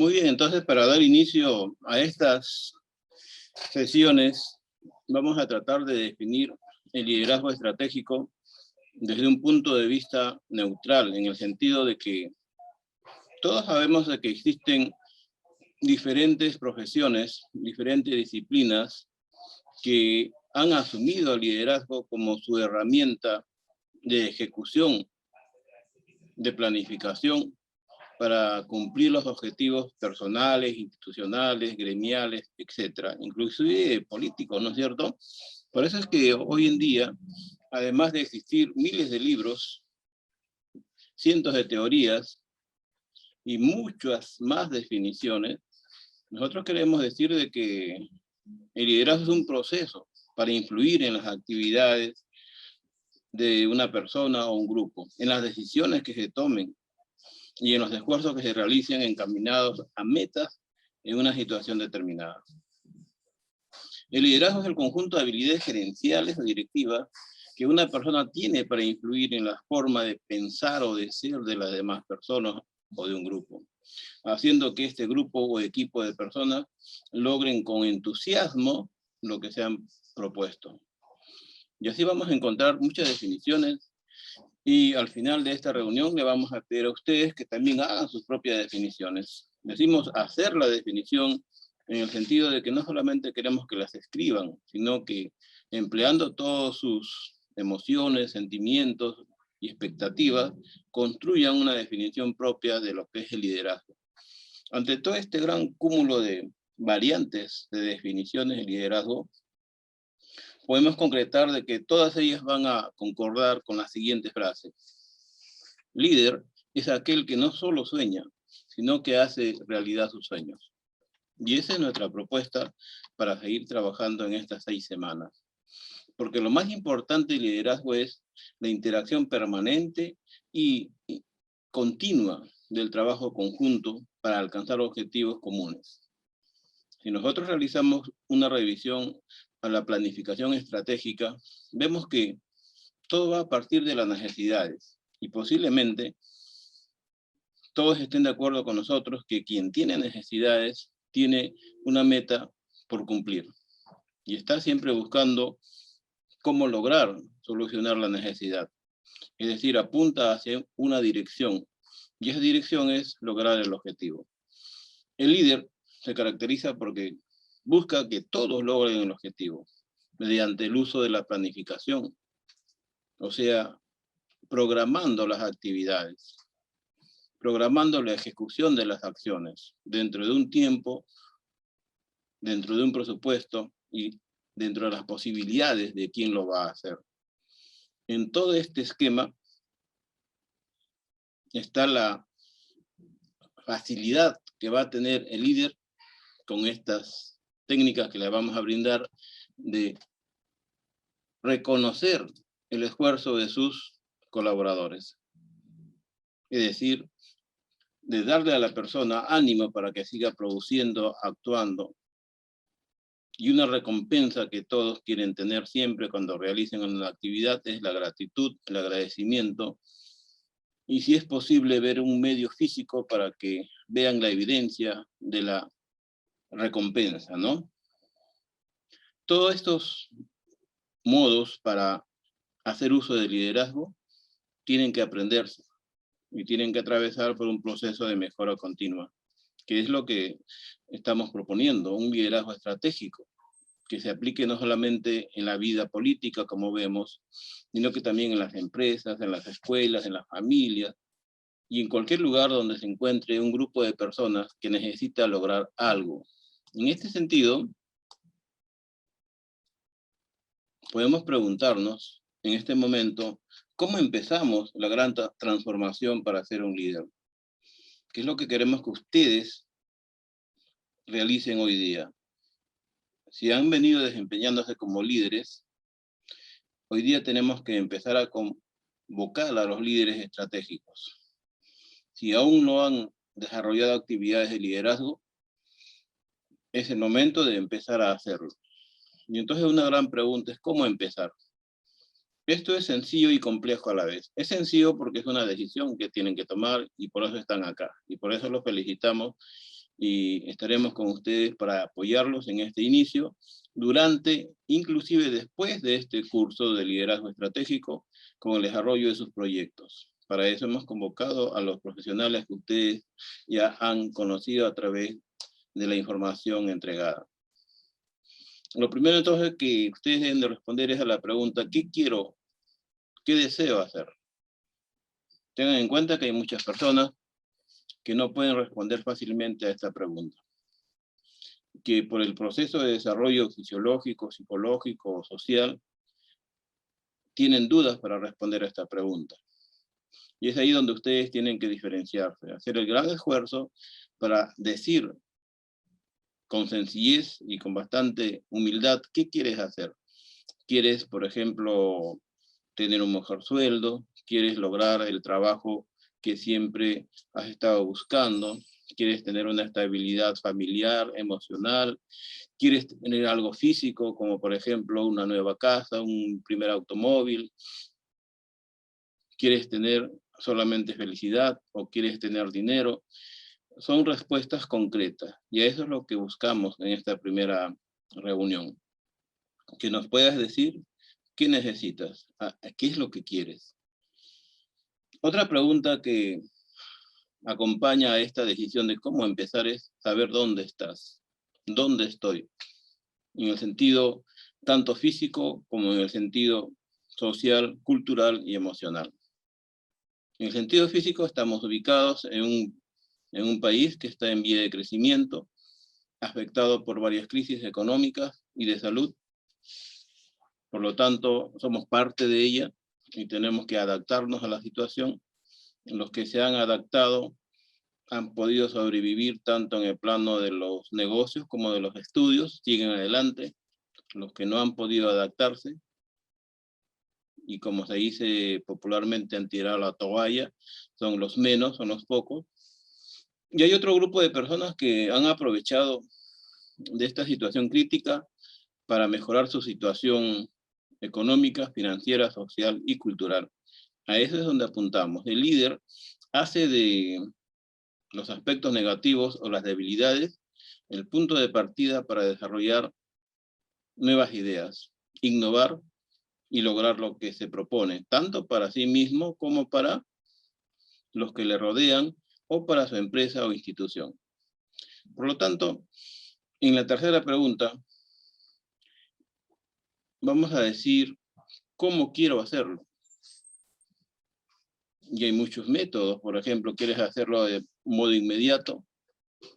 Muy bien, entonces para dar inicio a estas sesiones, vamos a tratar de definir el liderazgo estratégico desde un punto de vista neutral, en el sentido de que todos sabemos de que existen diferentes profesiones, diferentes disciplinas que han asumido el liderazgo como su herramienta de ejecución, de planificación, para cumplir los objetivos personales, institucionales, gremiales, etcétera, inclusive políticos, ¿no es cierto? Por eso es que hoy en día, además de existir miles de libros, cientos de teorías y muchas más definiciones, nosotros queremos decir de que el liderazgo es un proceso para influir en las actividades de una persona o un grupo, en las decisiones que se tomen y en los esfuerzos que se realicen encaminados a metas en una situación determinada. El liderazgo es el conjunto de habilidades gerenciales o directivas que una persona tiene para influir en la forma de pensar o de ser de las demás personas o de un grupo, haciendo que este grupo o equipo de personas logren con entusiasmo lo que se han propuesto. Y así vamos a encontrar muchas definiciones y al final de esta reunión le vamos a pedir a ustedes que también hagan sus propias definiciones. Decimos hacer la definición en el sentido de que no solamente queremos que las escriban, sino que empleando todas sus emociones, sentimientos y expectativas, construyan una definición propia de lo que es el liderazgo. Ante todo este gran cúmulo de variantes de definiciones de liderazgo, podemos concretar de que todas ellas van a concordar con la siguiente frase. Líder es aquel que no solo sueña, sino que hace realidad sus sueños. Y esa es nuestra propuesta para seguir trabajando en estas 6 semanas. Porque lo más importante del liderazgo es la interacción permanente y continua del trabajo conjunto para alcanzar objetivos comunes. Si nosotros realizamos una revisión a la planificación estratégica, vemos que todo va a partir de las necesidades y posiblemente todos estén de acuerdo con nosotros que quien tiene necesidades tiene una meta por cumplir y está siempre buscando cómo lograr solucionar la necesidad. Es decir, apunta hacia una dirección y esa dirección es lograr el objetivo. El líder se caracteriza porque busca que todos logren el objetivo mediante el uso de la planificación, o sea, programando las actividades, programando la ejecución de las acciones dentro de un tiempo, dentro de un presupuesto y dentro de las posibilidades de quién lo va a hacer. En todo este esquema está la facilidad que va a tener el líder con estas técnicas que le vamos a brindar de reconocer el esfuerzo de sus colaboradores. Es decir, de darle a la persona ánimo para que siga produciendo, actuando, y una recompensa que todos quieren tener siempre cuando realicen una actividad es la gratitud, el agradecimiento, y si es posible ver un medio físico para que vean la evidencia de la recompensa, ¿no? Todos estos modos para hacer uso del liderazgo tienen que aprenderse y tienen que atravesar por un proceso de mejora continua, que es lo que estamos proponiendo, un liderazgo estratégico, que se aplique no solamente en la vida política, como vemos, sino que también en las empresas, en las escuelas, en las familias, y en cualquier lugar donde se encuentre un grupo de personas que necesita lograr algo. En este sentido, podemos preguntarnos en este momento, ¿cómo empezamos la gran transformación para ser un líder? ¿Qué es lo que queremos que ustedes realicen hoy día? Si han venido desempeñándose como líderes, hoy día tenemos que empezar a convocar a los líderes estratégicos. Si aún no han desarrollado actividades de liderazgo, es el momento de empezar a hacerlo. Y entonces una gran pregunta es, ¿cómo empezar? Esto es sencillo y complejo a la vez. Es sencillo porque es una decisión que tienen que tomar y por eso están acá. Y por eso los felicitamos y estaremos con ustedes para apoyarlos en este inicio, durante, inclusive después de este curso de liderazgo estratégico, con el desarrollo de sus proyectos. Para eso hemos convocado a los profesionales que ustedes ya han conocido a través de la información entregada. Lo primero entonces que ustedes deben de responder es a la pregunta, ¿qué quiero? ¿Qué deseo hacer? Tengan en cuenta que hay muchas personas que no pueden responder fácilmente a esta pregunta, que por el proceso de desarrollo fisiológico, psicológico, social, tienen dudas para responder a esta pregunta. Y es ahí donde ustedes tienen que diferenciarse, hacer el gran esfuerzo para decir con sencillez y con bastante humildad qué quieres hacer. ¿Quieres, por ejemplo, tener un mejor sueldo? ¿Quieres lograr el trabajo que siempre has estado buscando? ¿Quieres tener una estabilidad familiar, emocional? ¿Quieres tener algo físico, como por ejemplo una nueva casa, un primer automóvil? ¿Quieres tener solamente felicidad o quieres tener dinero? Son respuestas concretas y eso es lo que buscamos en esta primera reunión. Que nos puedas decir qué necesitas, qué es lo que quieres. Otra pregunta que acompaña a esta decisión de cómo empezar es saber dónde estás, dónde estoy, en el sentido tanto físico como en el sentido social, cultural y emocional. En el sentido físico estamos ubicados en un país que está en vía de crecimiento, afectado por varias crisis económicas y de salud. Por lo tanto, somos parte de ella y tenemos que adaptarnos a la situación. Los que se han adaptado han podido sobrevivir tanto en el plano de los negocios como de los estudios, siguen adelante. Los que no han podido adaptarse, y como se dice popularmente, han tirado la toalla, son los menos, son los pocos. Y hay otro grupo de personas que han aprovechado de esta situación crítica para mejorar su situación económica, financiera, social y cultural. A eso es donde apuntamos. El líder hace de los aspectos negativos o las debilidades el punto de partida para desarrollar nuevas ideas, innovar y lograr lo que se propone, tanto para sí mismo como para los que le rodean o para su empresa o institución. Por lo tanto, en la tercera pregunta, vamos a decir, ¿cómo quiero hacerlo? Y hay muchos métodos, por ejemplo, quieres hacerlo de modo inmediato,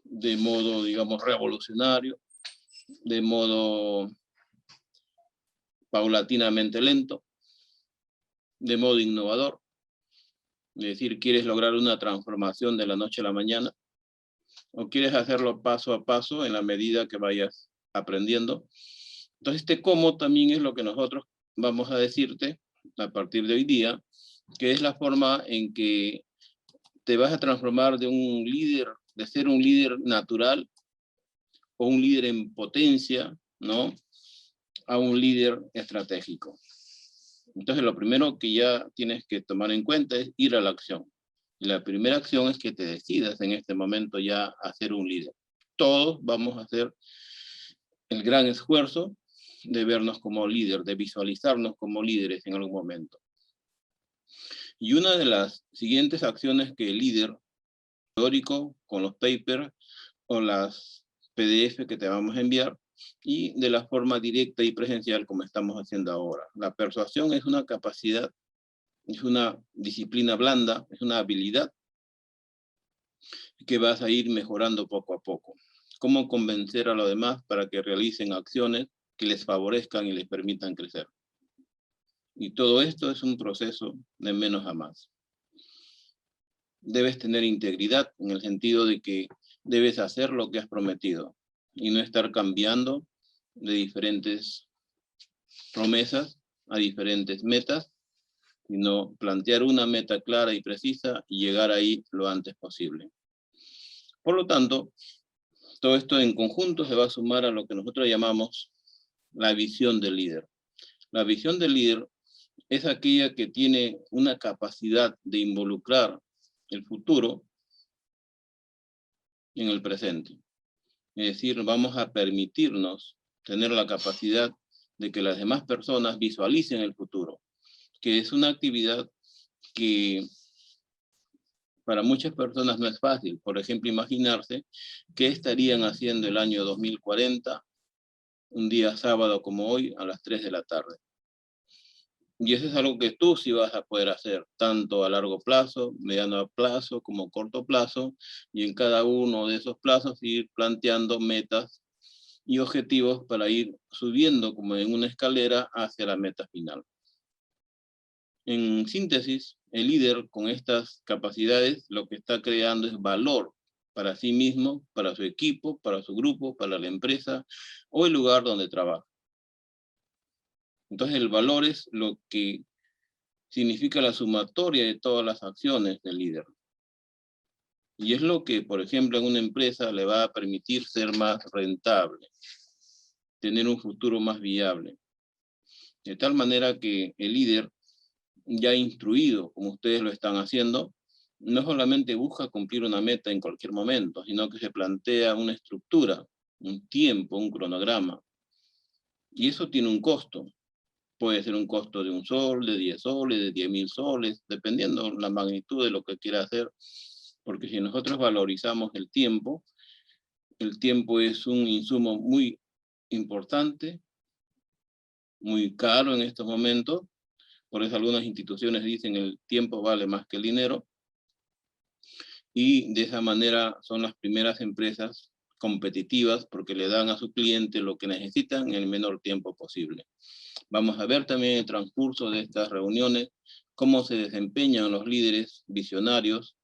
de modo, digamos, revolucionario, de modo paulatinamente lento, de modo innovador, es decir, quieres lograr una transformación de la noche a la mañana, o quieres hacerlo paso a paso en la medida que vayas aprendiendo. Entonces, este cómo también es lo que nosotros vamos a decirte a partir de hoy día, que es la forma en que te vas a transformar de un líder, de ser un líder natural o un líder en potencia, ¿no?, a un líder estratégico. Entonces, lo primero que ya tienes que tomar en cuenta es ir a la acción. Y la primera acción es que te decidas en este momento ya a ser un líder. Todos vamos a hacer el gran esfuerzo de vernos como líder, de visualizarnos como líderes en algún momento. Y una de las siguientes acciones que el líder teórico, con los papers o las PDF que te vamos a enviar, y de la forma directa y presencial como estamos haciendo ahora. La persuasión es una capacidad, es una disciplina blanda, es una habilidad que vas a ir mejorando poco a poco. Cómo convencer a los demás para que realicen acciones que les favorezcan y les permitan crecer. Y todo esto es un proceso de menos a más. Debes tener integridad en el sentido de que debes hacer lo que has prometido y no estar cambiando de diferentes promesas a diferentes metas, sino plantear una meta clara y precisa y llegar ahí lo antes posible. Por lo tanto, todo esto en conjunto se va a sumar a lo que nosotros llamamos la visión del líder. La visión del líder es aquella que tiene una capacidad de involucrar el futuro en el presente. Es decir, vamos a permitirnos tener la capacidad de que las demás personas visualicen el futuro, que es una actividad que para muchas personas no es fácil. Por ejemplo, imaginarse qué estarían haciendo el año 2040, un día sábado como hoy, a las 3 de la tarde. Y eso es algo que tú sí vas a poder hacer, tanto a largo plazo, mediano plazo, como corto plazo, y en cada uno de esos plazos ir planteando metas y objetivos para ir subiendo como en una escalera hacia la meta final. En síntesis, el líder con estas capacidades lo que está creando es valor para sí mismo, para su equipo, para su grupo, para la empresa o el lugar donde trabaja. Entonces el valor es lo que significa la sumatoria de todas las acciones del líder. Y es lo que, por ejemplo, en una empresa le va a permitir ser más rentable, tener un futuro más viable. De tal manera que el líder, ya instruido, como ustedes lo están haciendo, no solamente busca cumplir una meta en cualquier momento, sino que se plantea una estructura, un tiempo, un cronograma. Y eso tiene un costo. Puede ser un costo de 1 sol, de 10 soles, de 10.000 soles, dependiendo la magnitud de lo que quiera hacer. Porque si nosotros valorizamos el tiempo es un insumo muy importante, muy caro en estos momentos. Por eso algunas instituciones dicen el tiempo vale más que el dinero. Y de esa manera son las primeras empresas competitivas porque le dan a su cliente lo que necesitan en el menor tiempo posible. Vamos a ver también en el transcurso de estas reuniones cómo se desempeñan los líderes visionarios,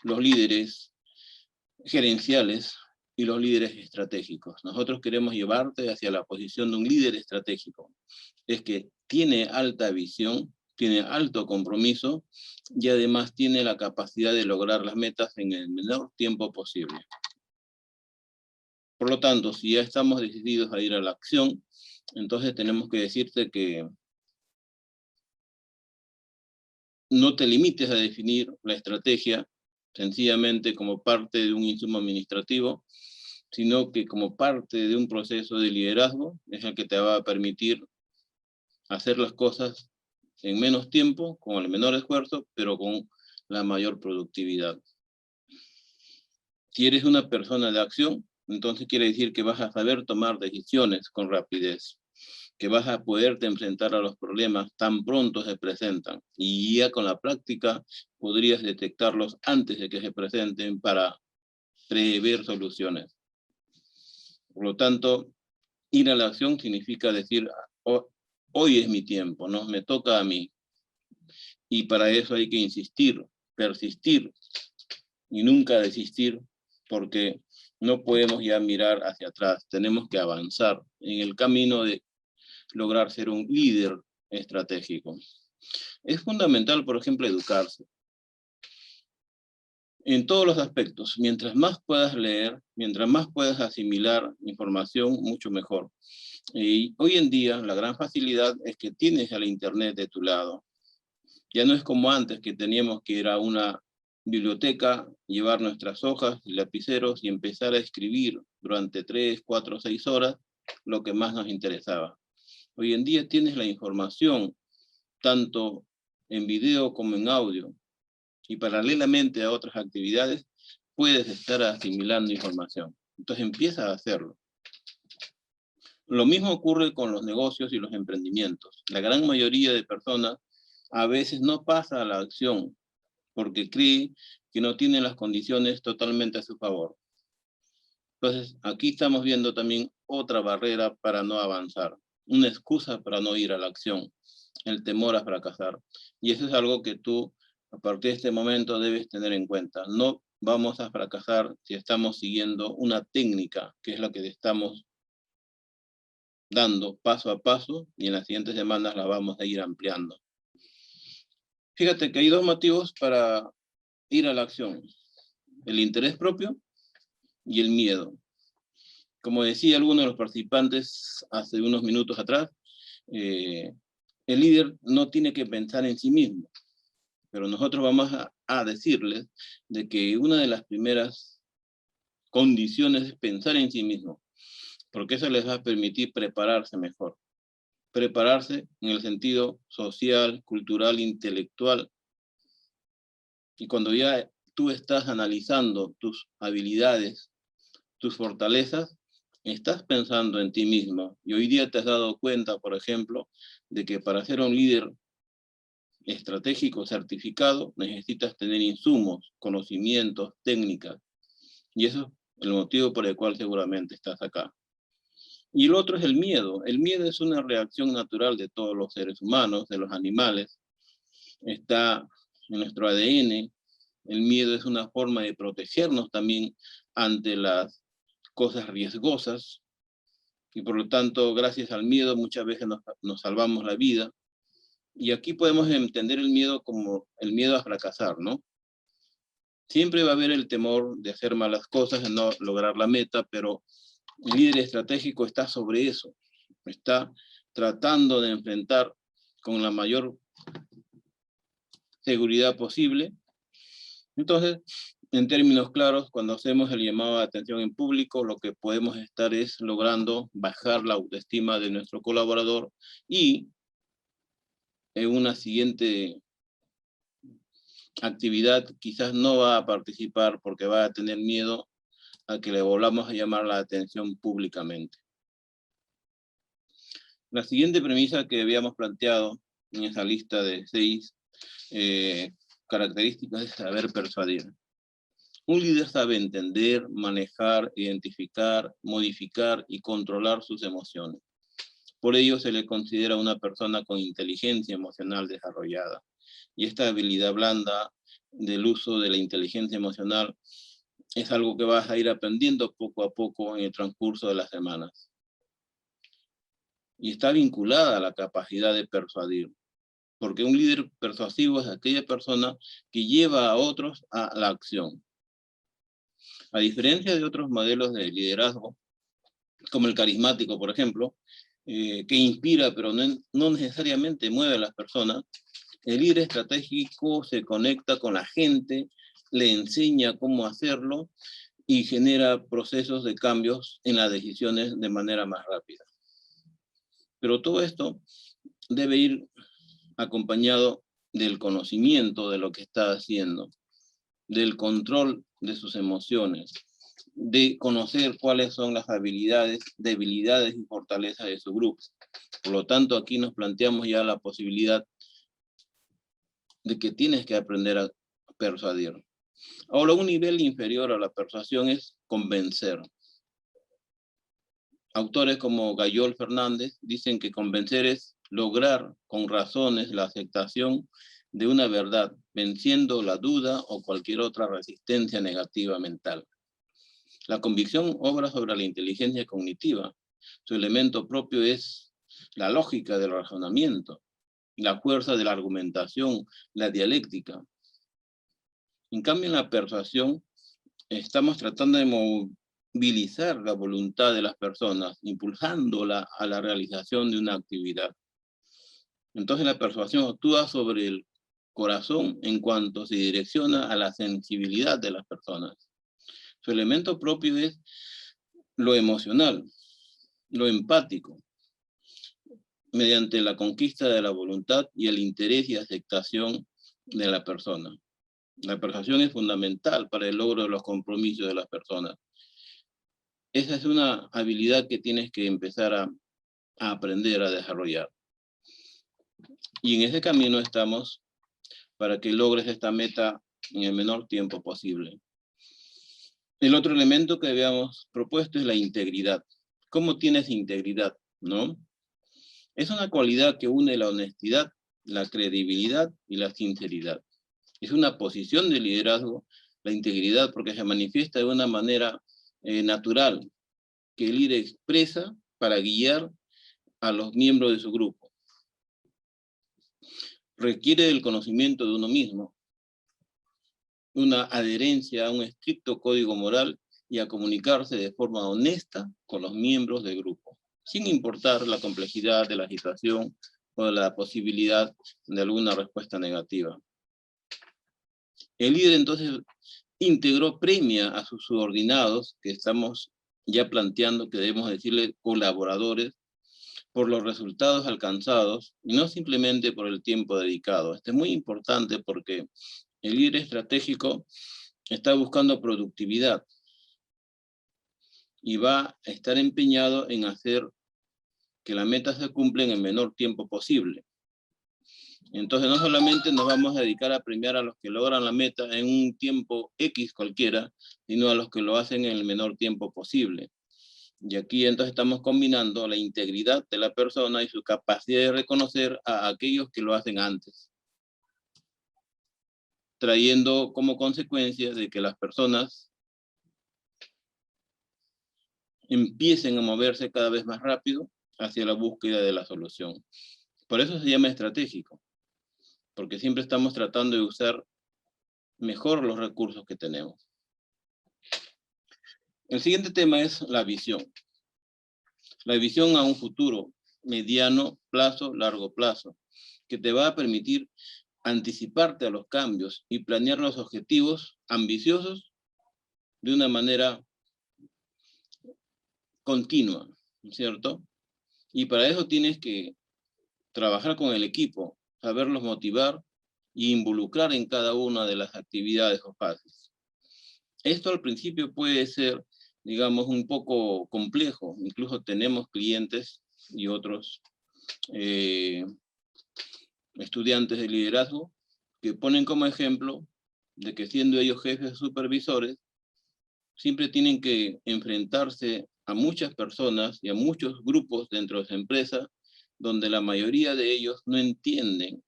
los líderes gerenciales y los líderes estratégicos. Nosotros queremos llevarte hacia la posición de un líder estratégico. Es que tiene alta visión, tiene alto compromiso y además tiene la capacidad de lograr las metas en el menor tiempo posible. Por lo tanto, si ya estamos decididos a ir a la acción, entonces tenemos que decirte que no te limites a definir la estrategia sencillamente como parte de un insumo administrativo, sino que como parte de un proceso de liderazgo es el que te va a permitir hacer las cosas en menos tiempo, con el menor esfuerzo, pero con la mayor productividad. Si eres una persona de acción, entonces quiere decir que vas a saber tomar decisiones con rapidez, que vas a poderte enfrentar a los problemas tan pronto se presentan, y ya con la práctica podrías detectarlos antes de que se presenten para prever soluciones. Por lo tanto, ir a la acción significa decir, oh, hoy es mi tiempo, ¿no? Me toca a mí. Y para eso hay que insistir, persistir y nunca desistir, porque no podemos ya mirar hacia atrás, tenemos que avanzar en el camino de lograr ser un líder estratégico. Es fundamental, por ejemplo, educarse. En todos los aspectos, mientras más puedas leer, mientras más puedas asimilar información, mucho mejor. Y hoy en día la gran facilidad es que tienes al internet de tu lado. Ya no es como antes que teníamos que ir a una biblioteca, llevar nuestras hojas y lapiceros y empezar a escribir durante 3, 4, 6 horas lo que más nos interesaba. Hoy en día tienes la información tanto en video como en audio y paralelamente a otras actividades puedes estar asimilando información. Entonces empieza a hacerlo. Lo mismo ocurre con los negocios y los emprendimientos. La gran mayoría de personas a veces no pasa a la acción porque cree que no tiene las condiciones totalmente a su favor. Entonces, aquí estamos viendo también otra barrera para no avanzar, una excusa para no ir a la acción, el temor a fracasar. Y eso es algo que tú, a partir de este momento, debes tener en cuenta. No vamos a fracasar si estamos siguiendo una técnica, que es la que estamos dando paso a paso, y en las siguientes semanas la vamos a ir ampliando. Fíjate que hay 2 motivos para ir a la acción: el interés propio y el miedo. Como decía alguno de los participantes hace unos minutos atrás, el líder no tiene que pensar en sí mismo, pero nosotros vamos a decirles de que una de las primeras condiciones es pensar en sí mismo, porque eso les va a permitir prepararse mejor. Prepararse en el sentido social, cultural, intelectual. Y cuando ya tú estás analizando tus habilidades, tus fortalezas, estás pensando en ti mismo. Y hoy día te has dado cuenta, por ejemplo, de que para ser un líder estratégico certificado necesitas tener insumos, conocimientos, técnicas. Y eso es el motivo por el cual seguramente estás acá. Y el otro es el miedo. El miedo es una reacción natural de todos los seres humanos, de los animales. Está en nuestro ADN. El miedo es una forma de protegernos también ante las cosas riesgosas. Y por lo tanto, gracias al miedo muchas veces nos salvamos la vida. Y aquí podemos entender el miedo como el miedo a fracasar, ¿no? Siempre va a haber el temor de hacer malas cosas, de no lograr la meta, pero el líder estratégico está sobre eso. Está tratando de enfrentar con la mayor seguridad posible. Entonces, en términos claros, cuando hacemos el llamado de atención en público, lo que podemos estar es logrando bajar la autoestima de nuestro colaborador y en una siguiente actividad quizás no va a participar porque va a tener miedo a que le volvamos a llamar la atención públicamente. La siguiente premisa que habíamos planteado en esa lista de 6 características es saber persuadir. Un líder sabe entender, manejar, identificar, modificar y controlar sus emociones. Por ello se le considera una persona con inteligencia emocional desarrollada. Y esta habilidad blanda del uso de la inteligencia emocional es algo que vas a ir aprendiendo poco a poco en el transcurso de las semanas. Y está vinculada a la capacidad de persuadir. Porque un líder persuasivo es aquella persona que lleva a otros a la acción. A diferencia de otros modelos de liderazgo, como el carismático, por ejemplo, que inspira pero no necesariamente mueve a las personas, el líder estratégico se conecta con la gente, le enseña cómo hacerlo y genera procesos de cambios en las decisiones de manera más rápida. Pero todo esto debe ir acompañado del conocimiento de lo que está haciendo, del control de sus emociones, de conocer cuáles son las habilidades, debilidades y fortalezas de su grupo. Por lo tanto, aquí nos planteamos ya la posibilidad de que tienes que aprender a persuadir. Ahora, un nivel inferior a la persuasión es convencer. Autores como Gayol Fernández dicen que convencer es lograr con razones la aceptación de una verdad, venciendo la duda o cualquier otra resistencia negativa mental. La convicción obra sobre la inteligencia cognitiva. Su elemento propio es la lógica del razonamiento, la fuerza de la argumentación, la dialéctica. En cambio, en la persuasión, estamos tratando de movilizar la voluntad de las personas, impulsándola a la realización de una actividad. Entonces la persuasión actúa sobre el corazón en cuanto se direcciona a la sensibilidad de las personas. Su elemento propio es lo emocional, lo empático, mediante la conquista de la voluntad y el interés y aceptación de la persona. La persuasión es fundamental para el logro de los compromisos de las personas. Esa es una habilidad que tienes que empezar a aprender a desarrollar. Y en ese camino estamos para que logres esta meta en el menor tiempo posible. El otro elemento que habíamos propuesto es la integridad. ¿Cómo tienes integridad? ¿No? Es una cualidad que une la honestidad, la credibilidad y la sinceridad. Es una posición de liderazgo, la integridad, porque se manifiesta de una manera natural, que el líder expresa para guiar a los miembros de su grupo. Requiere del conocimiento de uno mismo, una adherencia a un estricto código moral y a comunicarse de forma honesta con los miembros del grupo, sin importar la complejidad de la situación o la posibilidad de alguna respuesta negativa. El líder entonces íntegro premia a sus subordinados, que estamos ya planteando que debemos decirle colaboradores, por los resultados alcanzados, y no simplemente por el tiempo dedicado. Esto es muy importante porque el líder estratégico está buscando productividad y va a estar empeñado en hacer que la meta se cumpla en el menor tiempo posible. Entonces no solamente nos vamos a dedicar a premiar a los que logran la meta en un tiempo X cualquiera, sino a los que lo hacen en el menor tiempo posible. Y aquí entonces estamos combinando la integridad de la persona y su capacidad de reconocer a aquellos que lo hacen antes, trayendo como consecuencia de que las personas empiecen a moverse cada vez más rápido hacia la búsqueda de la solución. Por eso se llama estratégico, porque siempre estamos tratando de usar mejor los recursos que tenemos. El siguiente tema es la visión. La visión a un futuro, mediano plazo, largo plazo, que te va a permitir anticiparte a los cambios y planear los objetivos ambiciosos de una manera continua, ¿cierto? Y para eso tienes que trabajar con el equipo, saberlos motivar y involucrar en cada una de las actividades o fases. Esto al principio puede ser, digamos, un poco complejo. Incluso tenemos clientes y otros estudiantes de liderazgo que ponen como ejemplo de que siendo ellos jefes o supervisores, siempre tienen que enfrentarse a muchas personas y a muchos grupos dentro de su empresa, donde la mayoría de ellos no entienden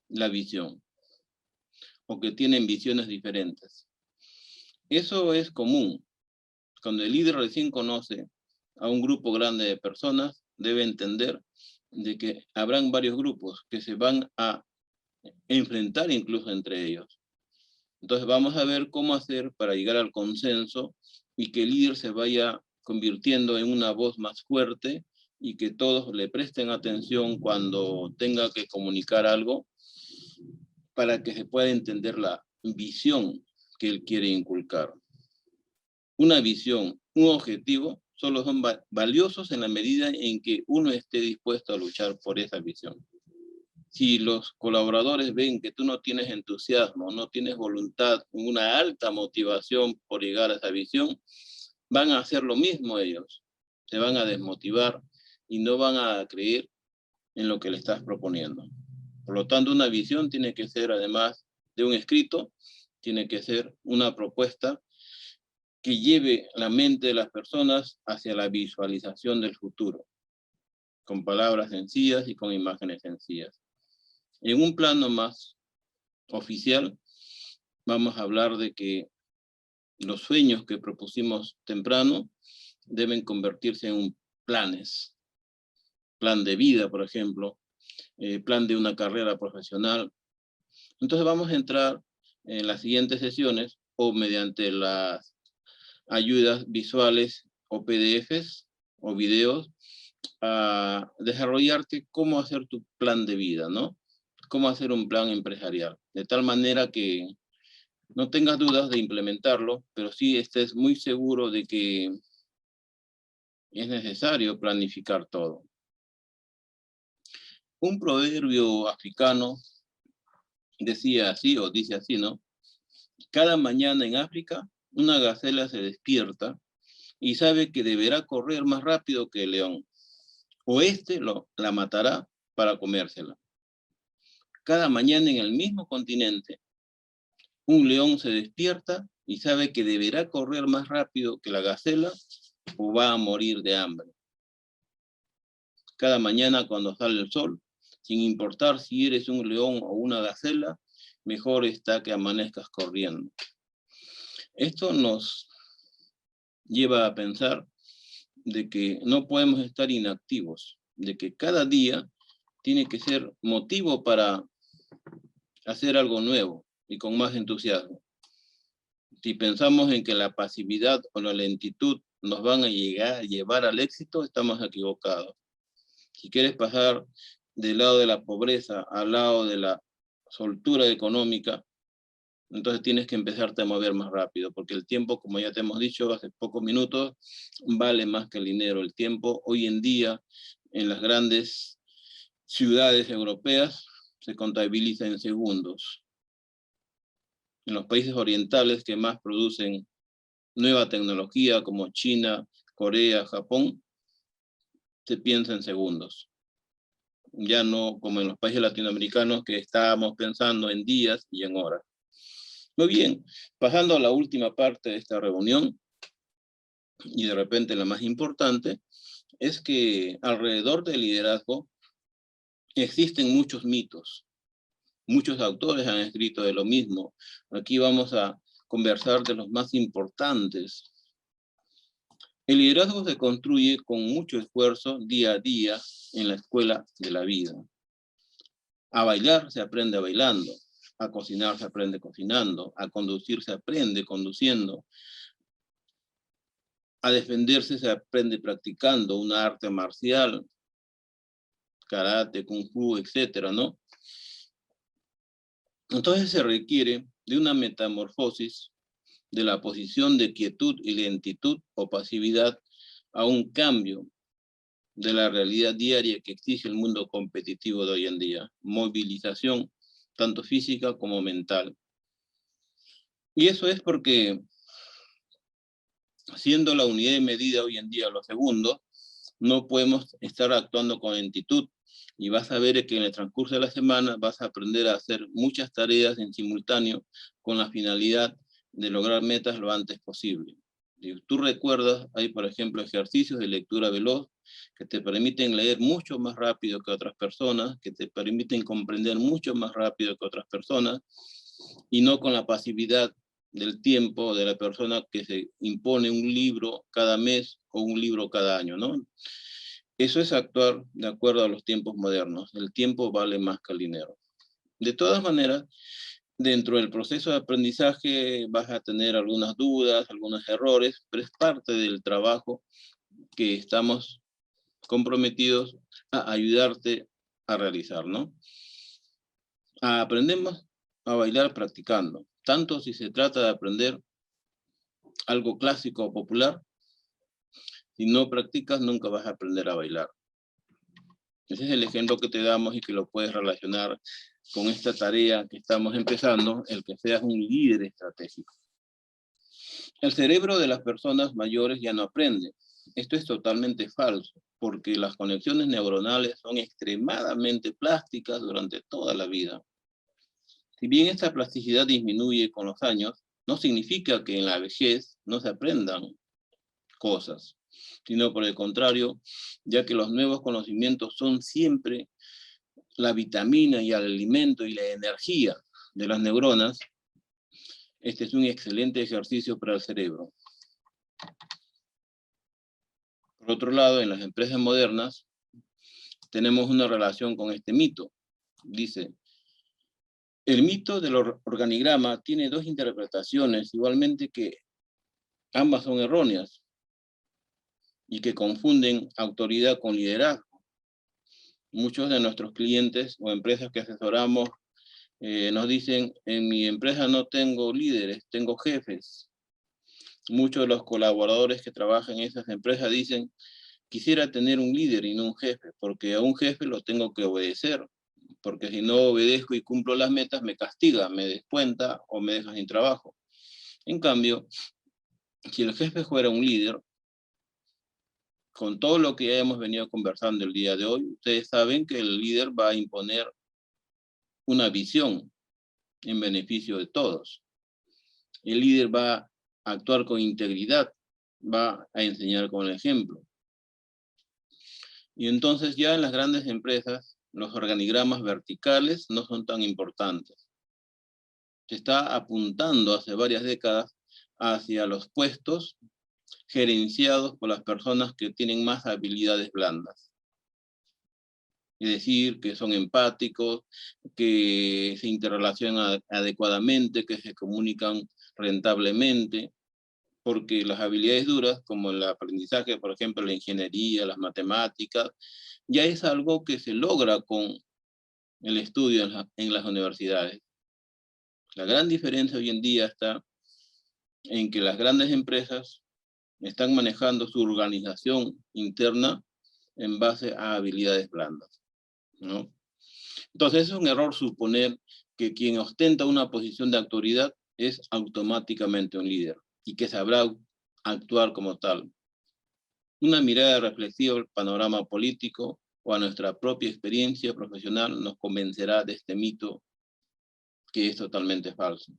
la visión o que tienen visiones diferentes. Eso es común. Cuando el líder recién conoce a un grupo grande de personas, debe entender de que habrán varios grupos que se van a enfrentar incluso entre ellos. Entonces vamos a ver cómo hacer para llegar al consenso y que el líder se vaya convirtiendo en una voz más fuerte y que todos le presten atención cuando tenga que comunicar algo para que se pueda entender la visión que él quiere inculcar. Una visión, un objetivo, solo son valiosos en la medida en que uno esté dispuesto a luchar por esa visión. Si los colaboradores ven que tú no tienes entusiasmo, no tienes voluntad, una alta motivación por llegar a esa visión, van a hacer lo mismo ellos. Se van a desmotivar y no van a creer en lo que le estás proponiendo. Por lo tanto, una visión tiene que ser, además de un escrito, tiene que ser una propuesta que lleve la mente de las personas hacia la visualización del futuro, con palabras sencillas y con imágenes sencillas. En un plano más oficial, vamos a hablar de que los sueños que propusimos temprano deben convertirse en planes. Plan de vida, por ejemplo, plan de una carrera profesional. Entonces vamos a entrar en las siguientes sesiones o mediante las ayudas visuales o PDFs o videos a desarrollarte cómo hacer tu plan de vida, ¿no? Cómo hacer un plan empresarial, de tal manera que no tengas dudas de implementarlo, pero sí estés muy seguro de que es necesario planificar todo. Un proverbio africano decía así, o dice así, ¿no? Cada mañana en África, una gacela se despierta y sabe que deberá correr más rápido que el león, o la matará para comérsela. Cada mañana en el mismo continente, un león se despierta y sabe que deberá correr más rápido que la gacela o va a morir de hambre. Cada mañana cuando sale el sol, sin importar si eres un león o una gacela, mejor está que amanezcas corriendo. Esto nos lleva a pensar de que no podemos estar inactivos, de que cada día tiene que ser motivo para hacer algo nuevo y con más entusiasmo. Si pensamos en que la pasividad o la lentitud nos van a llevar al éxito, estamos equivocados. Si quieres pasar del lado de la pobreza al lado de la soltura económica, Entonces tienes que empezarte a mover más rápido, porque el tiempo, como ya te hemos dicho hace pocos minutos, vale más que el dinero. El tiempo hoy en día en las grandes ciudades europeas se contabiliza en segundos. En los países orientales que más producen nueva tecnología, como China, Corea, Japón, se piensa en segundos. Ya no como en los países latinoamericanos que estábamos pensando en días y en horas. Muy bien, pasando a la última parte de esta reunión, y de repente la más importante, es que alrededor del liderazgo existen muchos mitos. Muchos autores han escrito de lo mismo. Aquí vamos a conversar de los más importantes. El liderazgo se construye con mucho esfuerzo día a día en la escuela de la vida. A bailar se aprende bailando, a cocinar se aprende cocinando, a conducir se aprende conduciendo, a defenderse se aprende practicando una arte marcial, karate, kung fu, etcétera, ¿no? Entonces se requiere de una metamorfosis de la posición de quietud y lentitud o pasividad a un cambio de la realidad diaria que exige el mundo competitivo de hoy en día. Movilización, tanto física como mental. Y eso es porque, siendo la unidad de medida hoy en día los segundos, no podemos estar actuando con lentitud. Y vas a ver que en el transcurso de la semana vas a aprender a hacer muchas tareas en simultáneo con la finalidad de lograr metas lo antes posible. Si tú recuerdas, hay por ejemplo ejercicios de lectura veloz que te permiten leer mucho más rápido que otras personas, que te permiten comprender mucho más rápido que otras personas, y no con la pasividad del tiempo de la persona que se impone un libro cada mes o un libro cada año, ¿no? Eso es actuar de acuerdo a los tiempos modernos. El tiempo vale más que el dinero. De todas maneras, dentro del proceso de aprendizaje vas a tener algunas dudas, algunos errores, pero es parte del trabajo que estamos comprometidos a ayudarte a realizar, ¿no? Aprendemos a bailar practicando, tanto si se trata de aprender algo clásico o popular. Si no practicas, nunca vas a aprender a bailar. Ese es el ejemplo que te damos y que lo puedes relacionar con esta tarea que estamos empezando, el que seas un líder estratégico. El cerebro de las personas mayores ya no aprende. Esto es totalmente falso, porque las conexiones neuronales son extremadamente plásticas durante toda la vida. Si bien esta plasticidad disminuye con los años, no significa que en la vejez no se aprendan cosas, sino por el contrario, ya que los nuevos conocimientos son siempre la vitamina y el alimento y la energía de las neuronas. Este es un excelente ejercicio para el cerebro. Por otro lado, en las empresas modernas tenemos una relación con este mito. Dice, el mito del organigrama tiene dos interpretaciones, igualmente que ambas son erróneas y que confunden autoridad con liderazgo. Muchos de nuestros clientes o empresas que asesoramos nos dicen, en mi empresa no tengo líderes, tengo jefes. Muchos de los colaboradores que trabajan en esas empresas dicen, quisiera tener un líder y no un jefe, porque a un jefe lo tengo que obedecer, porque si no obedezco y cumplo las metas, me castiga, me descuenta o me deja sin trabajo. En cambio, si el jefe fuera un líder, con todo lo que ya hemos venido conversando el día de hoy, ustedes saben que el líder va a imponer una visión en beneficio de todos. El líder va a actuar con integridad, va a enseñar con el ejemplo. Y entonces ya en las grandes empresas, los organigramas verticales no son tan importantes. Se está apuntando hace varias décadas hacia los puestos gerenciados por las personas que tienen más habilidades blandas. Es decir, que son empáticos, que se interrelacionan adecuadamente, que se comunican rentablemente, porque las habilidades duras, como el aprendizaje, por ejemplo, la ingeniería, las matemáticas, ya es algo que se logra con el estudio en las universidades. La gran diferencia hoy en día está en que las grandes empresas están manejando su organización interna en base a habilidades blandas, ¿no? Entonces es un error suponer que quien ostenta una posición de autoridad es automáticamente un líder y que sabrá actuar como tal. Una mirada reflexiva al panorama político o a nuestra propia experiencia profesional nos convencerá de este mito que es totalmente falso.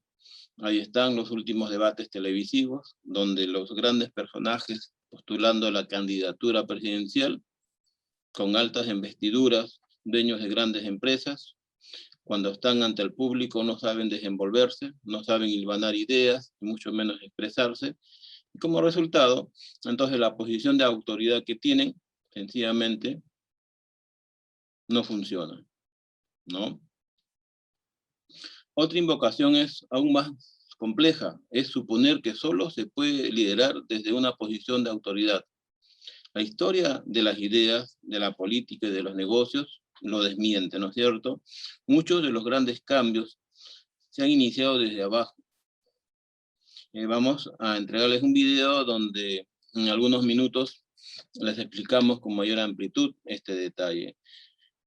Ahí están los últimos debates televisivos, donde los grandes personajes postulando la candidatura presidencial, con altas investiduras, dueños de grandes empresas, cuando están ante el público no saben desenvolverse, no saben hilvanar ideas, y mucho menos expresarse, y como resultado, entonces la posición de autoridad que tienen, sencillamente, no funciona, ¿no? Otra invocación es aún más compleja, es suponer que solo se puede liderar desde una posición de autoridad. La historia de las ideas, de la política y de los negocios lo desmiente, ¿no es cierto? Muchos de los grandes cambios se han iniciado desde abajo. Vamos a entregarles un video donde en algunos minutos les explicamos con mayor amplitud este detalle.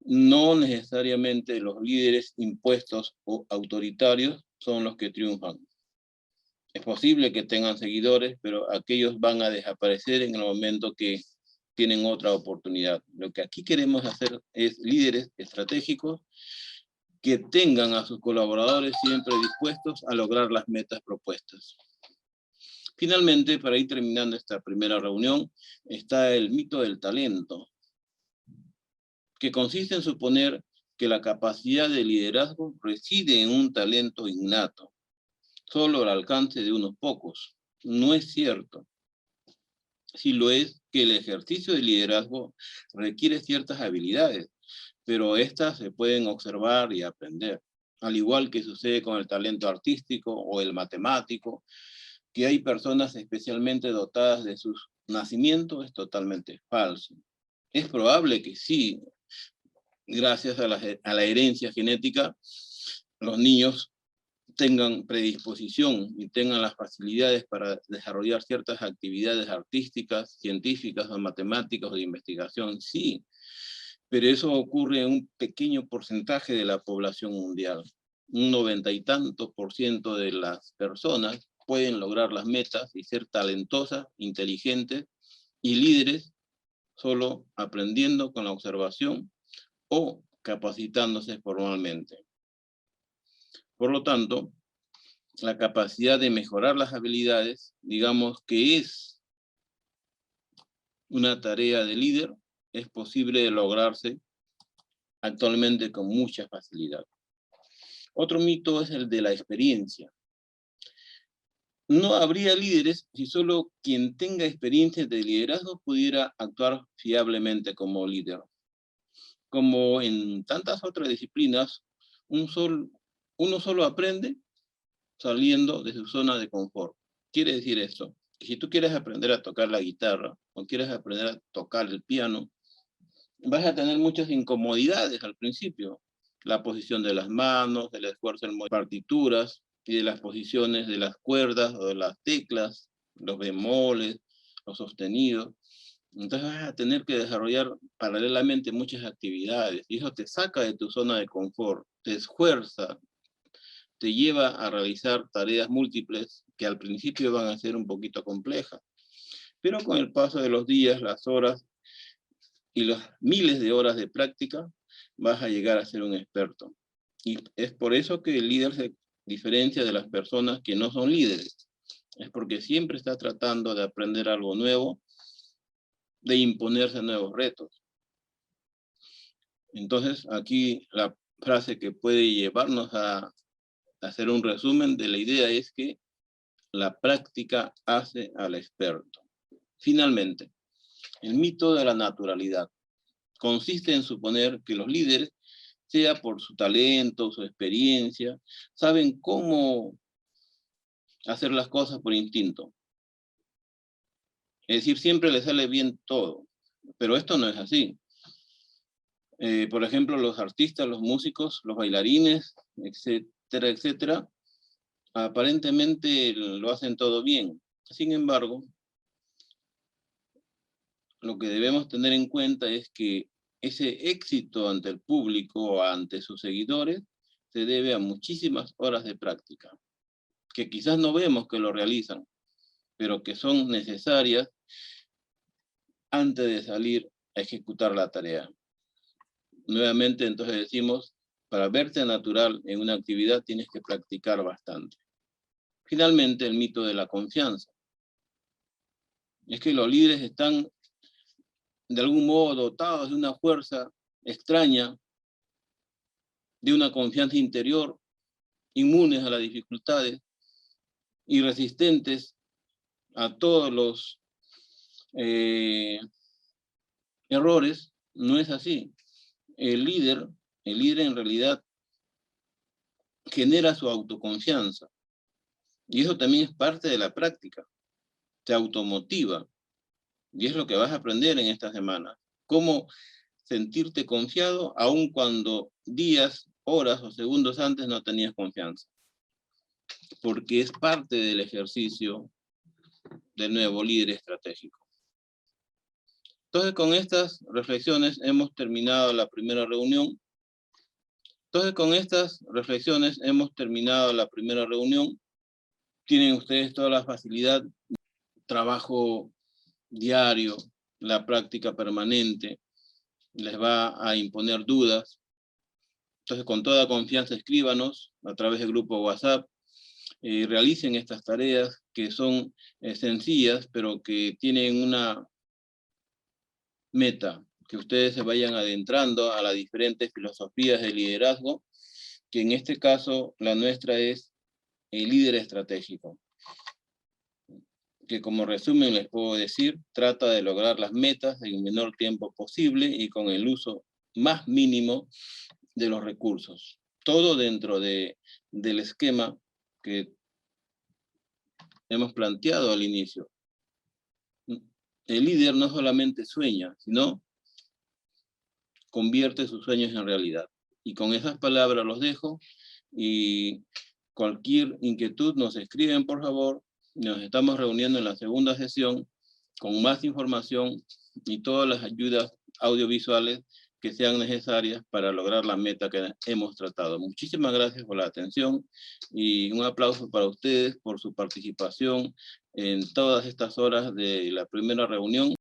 No necesariamente los líderes impuestos o autoritarios son los que triunfan. Es posible que tengan seguidores, pero aquellos van a desaparecer en el momento que tienen otra oportunidad. Lo que aquí queremos hacer es líderes estratégicos que tengan a sus colaboradores siempre dispuestos a lograr las metas propuestas. Finalmente, para ir terminando esta primera reunión, está el mito del talento, que consiste en suponer que la capacidad de liderazgo reside en un talento innato, solo al alcance de unos pocos. No es cierto. Sí lo es que el ejercicio de liderazgo requiere ciertas habilidades, pero estas se pueden observar y aprender, al igual que sucede con el talento artístico o el matemático, que hay personas especialmente dotadas de su nacimiento, es totalmente falso. Es probable que sí, gracias a la herencia genética, los niños tengan predisposición y tengan las facilidades para desarrollar ciertas actividades artísticas, científicas o matemáticas o de investigación, sí, pero eso ocurre en un pequeño porcentaje de la población mundial. Un 90 y tanto % de las personas pueden lograr las metas y ser talentosas, inteligentes y líderes solo aprendiendo con la observación o capacitándose formalmente. Por lo tanto, la capacidad de mejorar las habilidades, digamos que es una tarea de líder, es posible de lograrse actualmente con mucha facilidad. Otro mito es el de la experiencia. No habría líderes si solo quien tenga experiencia de liderazgo pudiera actuar fiablemente como líder. Como en tantas otras disciplinas, uno solo aprende saliendo de su zona de confort. Quiere decir esto, que si tú quieres aprender a tocar la guitarra o quieres aprender a tocar el piano, vas a tener muchas incomodidades al principio. La posición de las manos, el esfuerzo en partituras y de las posiciones de las cuerdas o de las teclas, los bemoles, los sostenidos. Entonces vas a tener que desarrollar paralelamente muchas actividades y eso te saca de tu zona de confort, te esfuerza, te lleva a realizar tareas múltiples que al principio van a ser un poquito complejas. Pero con el paso de los días, las horas y las miles de horas de práctica, vas a llegar a ser un experto. Y es por eso que el líder se diferencia de las personas que no son líderes. Es porque siempre está tratando de aprender algo nuevo, de imponerse nuevos retos. Entonces, aquí la frase que puede llevarnos a hacer un resumen de la idea es que la práctica hace al experto. Finalmente, el mito de la naturalidad consiste en suponer que los líderes, sea por su talento, su experiencia, saben cómo hacer las cosas por instinto. Es decir, siempre les sale bien todo, pero esto no es así. Por ejemplo, los artistas, los músicos, los bailarines, etcétera, etcétera, aparentemente lo hacen todo bien. Sin embargo, lo que debemos tener en cuenta es que ese éxito ante el público o ante sus seguidores se debe a muchísimas horas de práctica, que quizás no vemos que lo realizan, pero que son necesarias antes de salir a ejecutar la tarea. Nuevamente, entonces decimos, para verte natural en una actividad tienes que practicar bastante. Finalmente, el mito de la confianza. Es que los líderes están de algún modo dotados de una fuerza extraña, de una confianza interior, inmunes a las dificultades y resistentes a todos los errores. No es así. El líder en realidad genera su autoconfianza. Y eso también es parte de la práctica. Te automotiva. Y es lo que vas a aprender en esta semana. Cómo sentirte confiado aun cuando días, horas o segundos antes no tenías confianza. Porque es parte del ejercicio del nuevo líder estratégico. Entonces, con estas reflexiones hemos terminado la primera reunión. Tienen ustedes toda la facilidad, trabajo diario, la práctica permanente, les va a imponer dudas. Entonces, con toda confianza, escríbanos a través del grupo WhatsApp, realicen estas tareas que son sencillas, pero que tienen una meta, que ustedes se vayan adentrando a las diferentes filosofías de liderazgo, que en este caso la nuestra es el líder estratégico, que como resumen les puedo decir, trata de lograr las metas en el menor tiempo posible y con el uso más mínimo de los recursos. Todo dentro del esquema que hemos planteado al inicio. El líder no solamente sueña, sino convierte sus sueños en realidad. Y con esas palabras los dejo, y cualquier inquietud nos escriben, por favor. Nos estamos reuniendo en la segunda sesión con más información y todas las ayudas audiovisuales que sean necesarias para lograr la meta que hemos tratado. Muchísimas gracias por la atención y un aplauso para ustedes por su participación en todas estas horas de la primera reunión.